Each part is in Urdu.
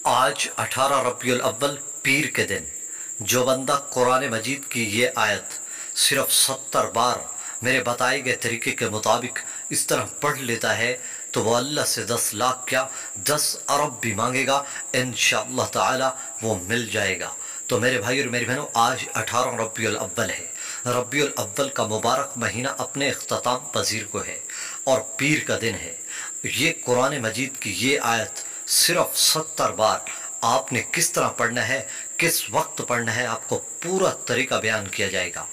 آج 18 ربیع الاول پیر کے دن جو بندہ قرآن مجید کی یہ آیت صرف 70 بار میرے بتائے گئے طریقے کے مطابق اس طرح پڑھ لیتا ہے تو وہ اللہ سے 10 لاکھ کیا 10 ارب بھی مانگے گا، انشاءاللہ تعالی وہ مل جائے گا۔ تو میرے بھائی اور میری بہنوں، آج 18 ربیع الاول ہے۔ ربیع الاول کا مبارک مہینہ اپنے اختتام پذیر کو ہے اور پیر کا دن ہے۔ یہ قرآن مجید کی یہ آیت صرف 70 بار آپ نے کس طرح پڑھنا ہے، کس وقت پڑھنا ہے، آپ کو پورا طریقہ بیان کیا جائے گا۔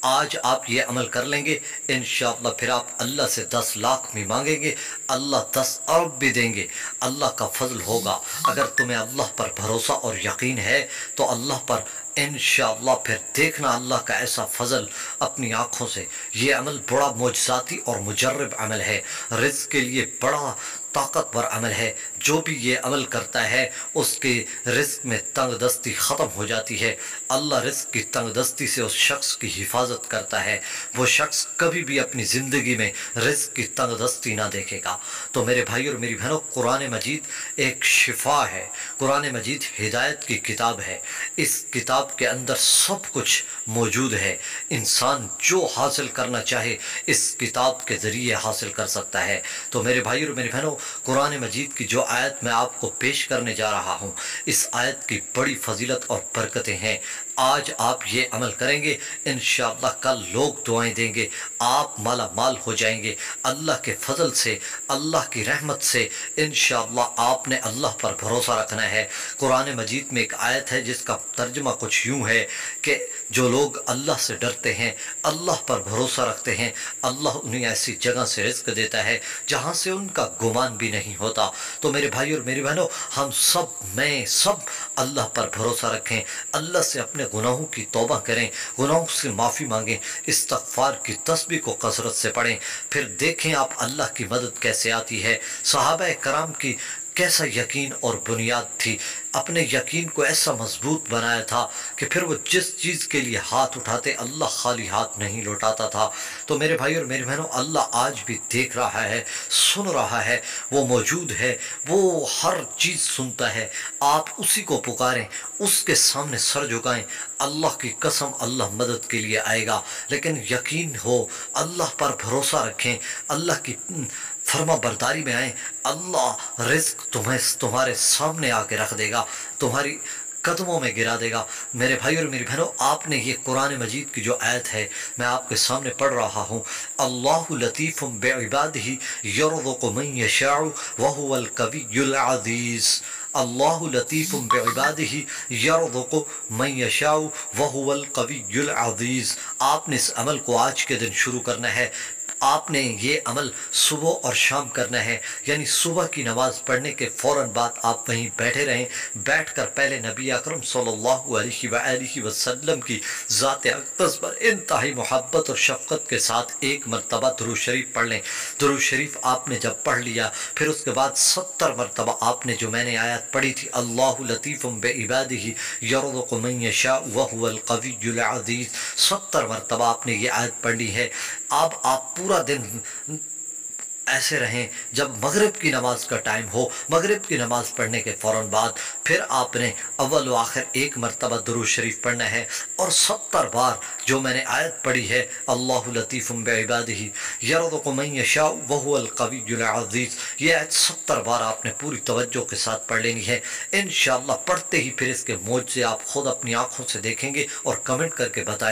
آج آپ یہ عمل کر لیں گے انشاءاللہ، پھر آپ اللہ سے 10 لاکھ بھی مانگیں گے، اللہ 10 ارب بھی دیں گے۔ اللہ کا فضل ہوگا۔ اگر تمہیں اللہ پر بھروسہ اور یقین ہے تو اللہ پر انشاءاللہ پھر دیکھنا اللہ کا ایسا فضل اپنی آنکھوں سے۔ یہ عمل بڑا معجزاتی اور مجرب عمل ہے، رزق کے لیے بڑا طاقتور عمل ہے۔ جو بھی یہ عمل کرتا ہے اس کے رزق میں تنگ دستی ختم ہو جاتی ہے۔ اللہ رزق کی تنگ دستی سے اس شخص کی حفاظت کرتا ہے۔ وہ شخص کبھی بھی اپنی زندگی میں رزق کی تنگ دستی نہ دیکھے گا۔ تو میرے بھائی اور میری بہنوں، قرآن مجید ایک شفا ہے، قرآن مجید ہدایت کی کتاب ہے۔ اس کتاب کے اندر سب کچھ موجود ہے۔ انسان جو حاصل کرنا چاہے اس کتاب کے ذریعے حاصل کر سکتا ہے۔ تو میرے بھائی اور میری بہنوں، قرآن مجید کی جو آیت میں آپ کو پیش کرنے جا رہا ہوں، اس آیت کی بڑی فضیلت اور برکتیں ہیں۔ آج آپ یہ عمل کریں گے انشاءاللہ کل لوگ دعائیں دیں گے، آپ مالا مال ہو جائیں گے اللہ کے فضل سے، اللہ کی رحمت سے۔ انشاءاللہ آپ نے اللہ پر بھروسہ رکھنا ہے۔ قرآن مجید میں ایک آیت ہے جس کا ترجمہ کچھ یوں ہے کہ جو لوگ اللہ سے ڈرتے ہیں، اللہ پر بھروسہ رکھتے ہیں، اللہ انہیں ایسی جگہ سے رزق دیتا ہے جہاں سے ان کا گمان بھی نہیں ہوتا۔ تو میرے بھائی اور میری بہنوں، ہم سب، میں سب اللہ پر بھروسہ رکھیں، اللہ سے اپنے گناہوں کی توبہ کریں، گناہوں سے معافی مانگیں، استغفار کی تسبیح کو کثرت سے پڑھیں، پھر دیکھیں آپ اللہ کی مدد کیسے آتی ہے۔ صحابہ کرام کی کیسا یقین اور بنیاد تھی، اپنے یقین کو ایسا مضبوط بنایا تھا کہ پھر وہ جس چیز کے لیے ہاتھ اٹھاتے اللہ خالی ہاتھ نہیں لوٹاتا تھا۔ تو میرے بھائی اور میری بہنوں، اللہ آج بھی دیکھ رہا ہے، سن رہا ہے، وہ موجود ہے، وہ ہر چیز سنتا ہے۔ آپ اسی کو پکاریں، اس کے سامنے سر جھکائیں، اللہ کی قسم اللہ مدد کے لیے آئے گا۔ لیکن یقین ہو، اللہ پر بھروسہ رکھیں، اللہ کی فرما برداری میں آئیں، اللہ رزق تمہارے سامنے آ کے رکھ دے گا، تمہاری قدموں میں گرا دے گا۔ میرے بھائی اور میری بہنوں، آپ نے یہ قرآن مجید کی جو آیت ہے میں آپ کے سامنے پڑھ رہا ہوں، اللہ لطیف بعبادہ یرزق من یشاء وہو القوی العزیز۔ اللہ لطیف بعبادہ یرزق من یشاء وہو القوی العزیز۔ آپ نے اس عمل کو آج کے دن شروع کرنا ہے۔ آپ نے یہ عمل صبح اور شام کرنا ہے، یعنی صبح کی نماز پڑھنے کے فوراً بعد آپ وہیں بیٹھے رہیں، بیٹھ کر پہلے نبی اکرم صلی اللہ علیہ وآلہ وسلم کی ذات اقدس پر انتہائی محبت اور شفقت کے ساتھ ایک مرتبہ درود شریف پڑھ لیں۔ درود شریف آپ نے جب پڑھ لیا، پھر اس کے بعد 70 مرتبہ آپ نے جو میں نے آیت پڑھی تھی، اللہ لطیف بعبادہ یرزق من یشاء وہو القوی العزیز، 70 مرتبہ آپ نے یہ آیت پڑھی ہے۔ اب آپ پورا دن ایسے رہیں، جب مغرب کی نماز کا ٹائم ہو، مغرب کی نماز پڑھنے کے فوراً بعد پھر آپ نے اول و آخر ایک مرتبہ درود شریف پڑھنا ہے، اور 70 بار جو میں نے آیت پڑھی ہے، اللہ لطیف بعبادہ یرزق من یشاء وہو القوی العزیز، یہ آیت 70 بار آپ نے پوری توجہ کے ساتھ پڑھ لینی ہے۔ انشاءاللہ پڑھتے ہی پھر اس کے معجزے آپ خود اپنی آنکھوں سے دیکھیں گے اور کمنٹ کر کے بتائیں